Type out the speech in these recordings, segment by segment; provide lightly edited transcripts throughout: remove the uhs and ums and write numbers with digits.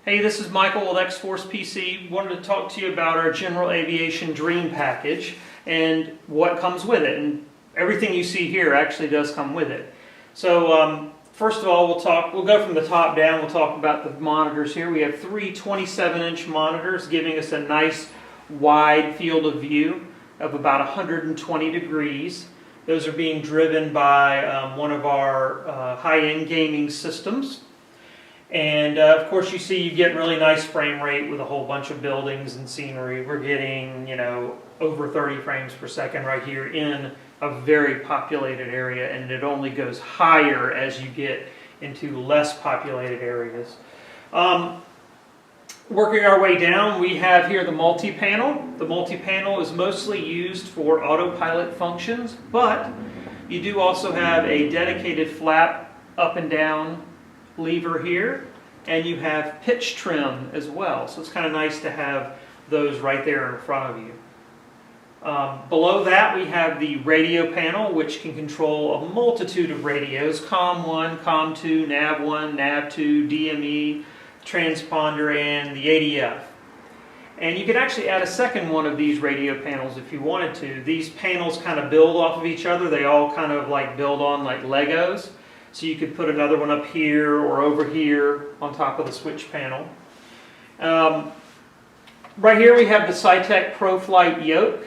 Hey, this is Michael with XForcePC. Wanted to talk to you about our General Aviation Dream Package and what comes with it. And everything you see here actually does come with it. So first of all, we'll go from the top down. We'll talk about the monitors here. We have three 27-inch monitors giving us a nice wide field of view of about 120 degrees. Those are being driven by one of our high-end gaming systems. And of course you see you get really nice frame rate with a whole bunch of buildings and scenery. We're getting, over 30 frames per second right here in a very populated area, and it only goes higher as you get into less populated areas. Working our way down, we have here the multi-panel. The multi-panel is mostly used for autopilot functions, but you do also have a dedicated flap up and down lever here, and you have pitch trim as well, so it's kind of nice to have those right there in front of you. Below that we have the radio panel, which can control a multitude of radios: COM1, COM2, NAV1, NAV2, DME, transponder, and the ADF. And you could actually add a second one of these radio panels if you wanted to. These panels kind of build off of each other. They all kind of like build on like Legos. So you could put another one up here or over here on top of the switch panel. Right here we have the Cytec ProFlight yoke.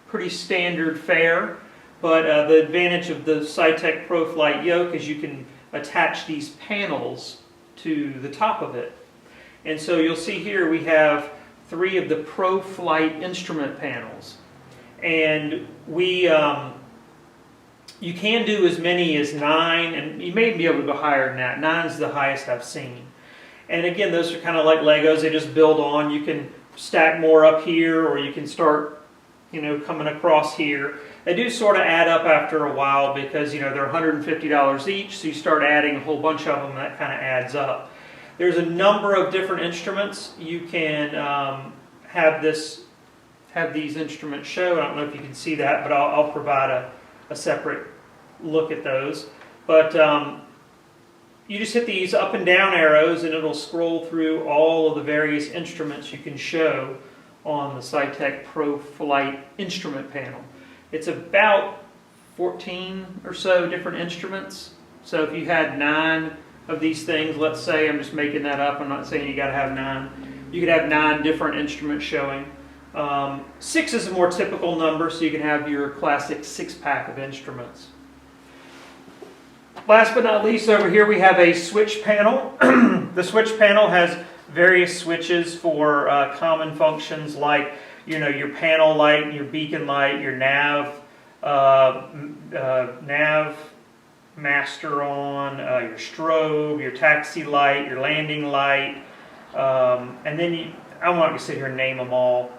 Pretty standard fare, but the advantage of the Cytec ProFlight yoke is you can attach these panels to the top of it. And so you'll see here we have three of the ProFlight instrument panels. And you can do as many as 9, and you may be able to go higher than that. 9 is the highest I've seen. And again, those are kind of like Legos. They just build on. You can stack more up here, or you can start, coming across here. They do sort of add up after a while because, they're $150 each, so you start adding a whole bunch of them, and that kind of adds up. There's a number of different instruments. You can have these instruments show. I don't know if you can see that, but I'll provide a separate look at those. But you just hit these up and down arrows and it'll scroll through all of the various instruments you can show on the Cytec ProFlight instrument panel. It's about 14 or so different instruments. So if you had 9 of these things, let's say, I'm just making that up, I'm not saying you got to have 9. You could have 9 different instruments showing. 6 is a more typical number, so you can have your classic 6-pack of instruments. Last but not least, over here we have a switch panel. The switch panel has various switches for common functions like your panel light, your beacon light, your nav master on, your strobe, your taxi light, your landing light, and then I'm not going to sit here and name them all.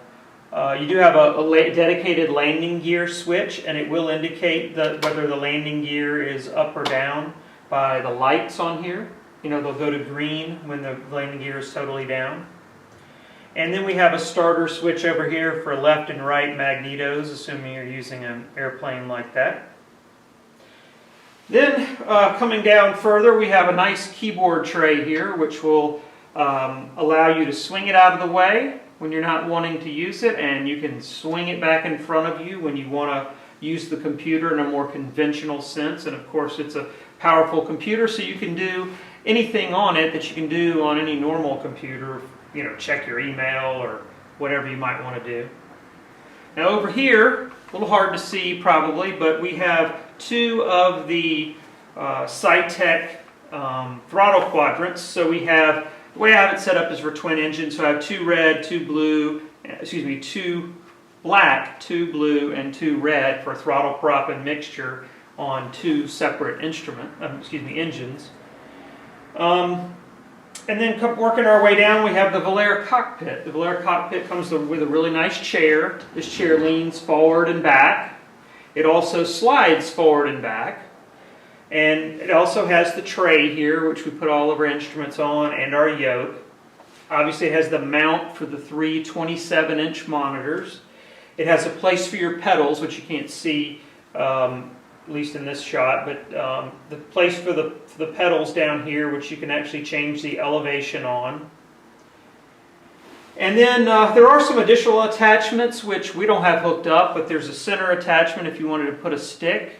You do have a dedicated landing gear switch, and it will indicate whether the landing gear is up or down by the lights on here. They'll go to green when the landing gear is totally down. And then we have a starter switch over here for left and right magnetos, assuming you're using an airplane like that. Then coming down further, we have a nice keyboard tray here, which will allow you to swing it out of the way when you're not wanting to use it, and you can swing it back in front of you when you want to use the computer in a more conventional sense. And of course it's a powerful computer, so you can do anything on it that you can do on any normal computer, check your email or whatever you might want to do. Now over here, a little hard to see probably, but we have 2 of the Cytec throttle quadrants. So we have, the way I have it set up is for twin engines, so I have 2 red, 2 blue, 2 black, 2 blue, and 2 red for throttle prop and mixture on 2 separate engines. And then working our way down, we have the Valera cockpit. The Valera cockpit comes with a really nice chair. This chair leans forward and back. It also slides forward and back. And it also has the tray here, which we put all of our instruments on, and our yoke. Obviously it has the mount for the 3 27-inch monitors. It has a place for your pedals, which you can't see, at least in this shot, but the place for the pedals down here, which you can actually change the elevation on. And then there are some additional attachments which we don't have hooked up, but there's a center attachment if you wanted to put a stick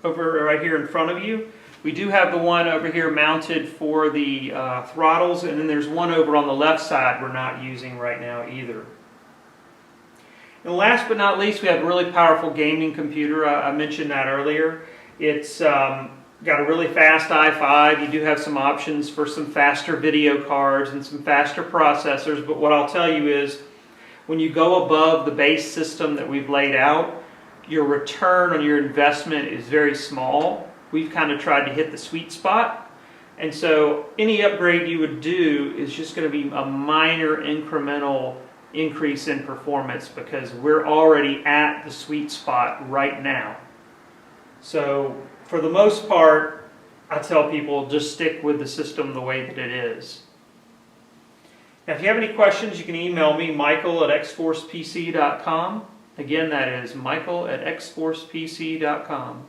over right here in front of you. We do have the one over here mounted for the throttles, and then there's one over on the left side we're not using right now either. And last but not least, we have a really powerful gaming computer. I mentioned that earlier. It's got a really fast i5. You do have some options for some faster video cards and some faster processors, but what I'll tell you is when you go above the base system that we've laid out, your return on your investment is very small. We've kind of tried to hit the sweet spot, and so any upgrade you would do is just going to be a minor incremental increase in performance because we're already at the sweet spot right now. So for the most part, I tell people just stick with the system the way that it is. Now, if you have any questions, you can email me, Michael@XForcePC.com. Again, that is Michael@XForcePC.com.